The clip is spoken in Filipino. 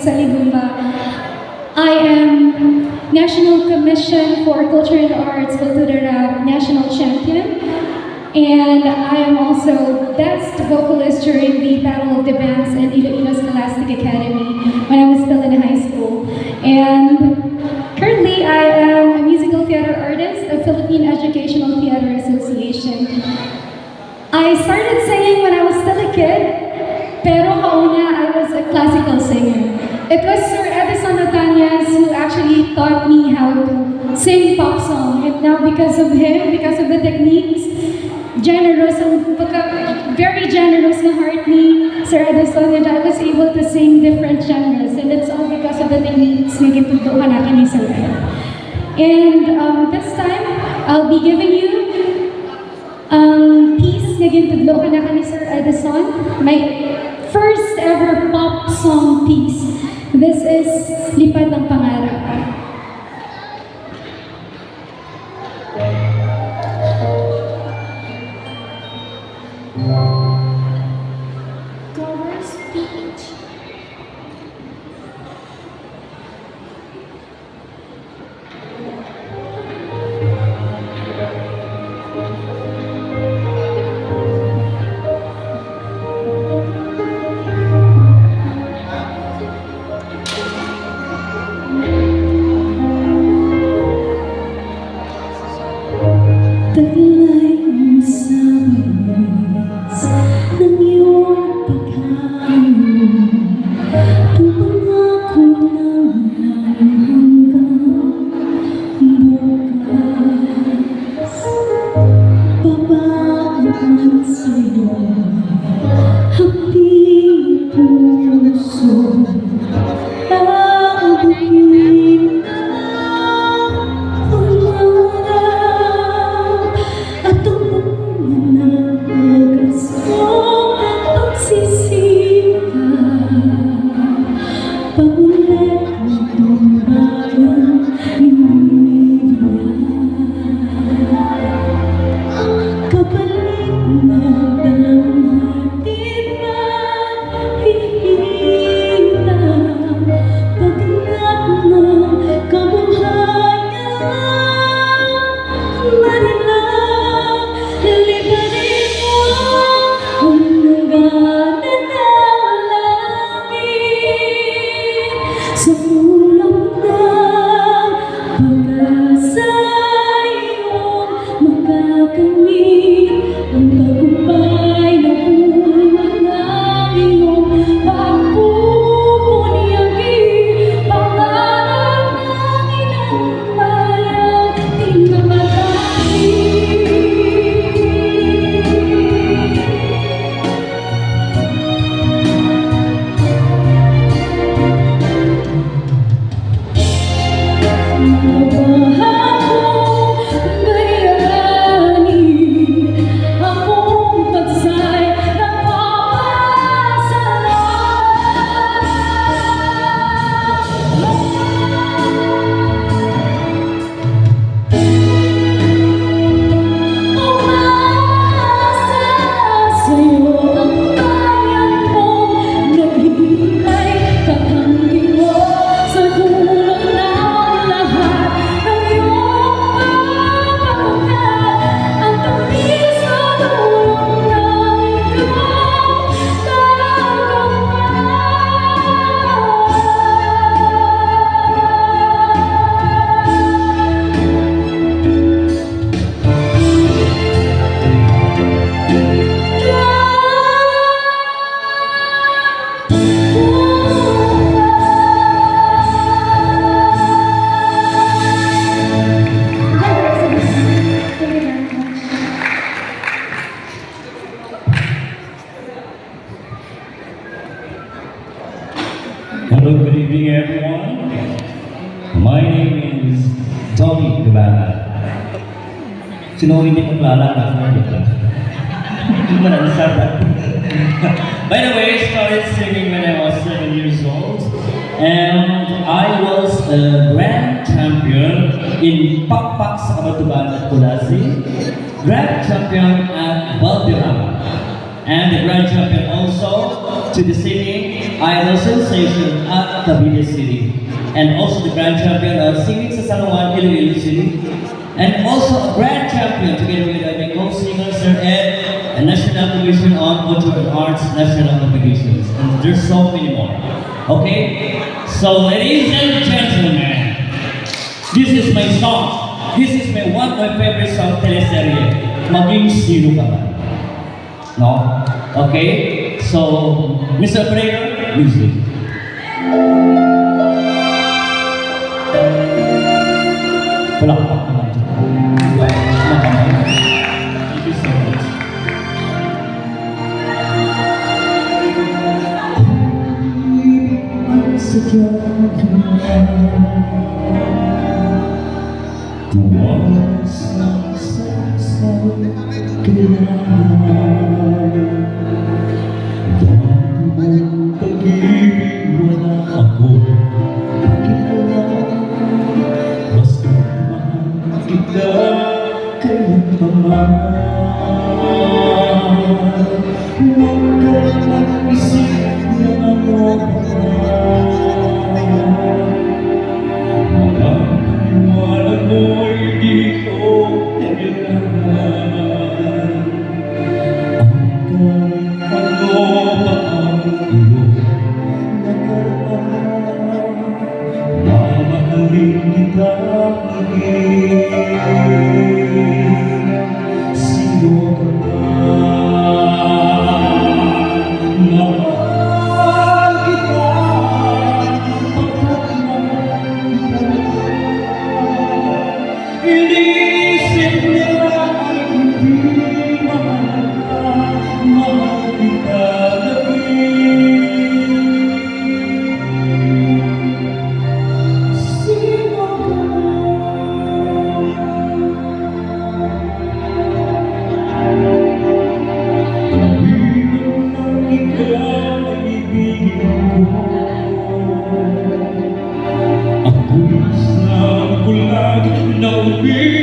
Saligumba. I am National Commission for Culture and Arts Kultura National Champion. And I am also Best Vocalist during the Battle of the Bands in Iloilo Scholastic Academy when I was still in high school. And currently I am a musical theater artist of Philippine Educational Theater Association. I started singing when I was still a kid, pero kauna I was a classical singer. It was Sir Edison Natanias who actually taught me how to sing pop song. And now because of him, because of the techniques, generous and very generous na heart ni Sir Edison, and I was able to sing different genres, and it's all because of the techniques na gitutukan natin ni Sir Ed. And this time, I'll be giving you piece na gitutukan natin ni Sir Edison, my first ever pop song piece. This is Lipad ng Pangarap. Hello, good evening everyone. My name is Donny, Cabangal. Sino hindi ko kilala na ako? Hindi mo na-answer. By the way, I started singing when I was 7 years old. And I was a grand champion in Pakpak sa Kabatuban at Kulasi, grand champion at Valderrama, and the grand champion also to the singing idol sensation at Cavite City, and also the grand champion of singing sa Salawan, Iloilo City, and also a grand champion together with my co-singer Sir Ed, and National Commission on Culture and Arts National Obligations, and there's so many more. Okay, so ladies and gentlemen, this is my song. This is one of my favorite song, teleserye, Maging Sino Ka Ba? No? Okay? So, Mr. Operator, music. Palakpak naman dyan. Thank you so much. Tuwas ang sagsang kailangan. Dahil mong pag-ibig wala ako pakialam. Basta mahal kita kailan pa man. Huwag ka mag-isip na ano pa. Mo'y di ko kailangan. Hanggang ano pa ang iyong nakaraan. Mamahalin kita maging sino ka ba? Mahal kita pagkat mahal kita. Inisip nila ay hindi mahal kita lagi. Sino ka? Nahihirap na ikaw ay ibigin ko. Ako'y isang bulag na uwi.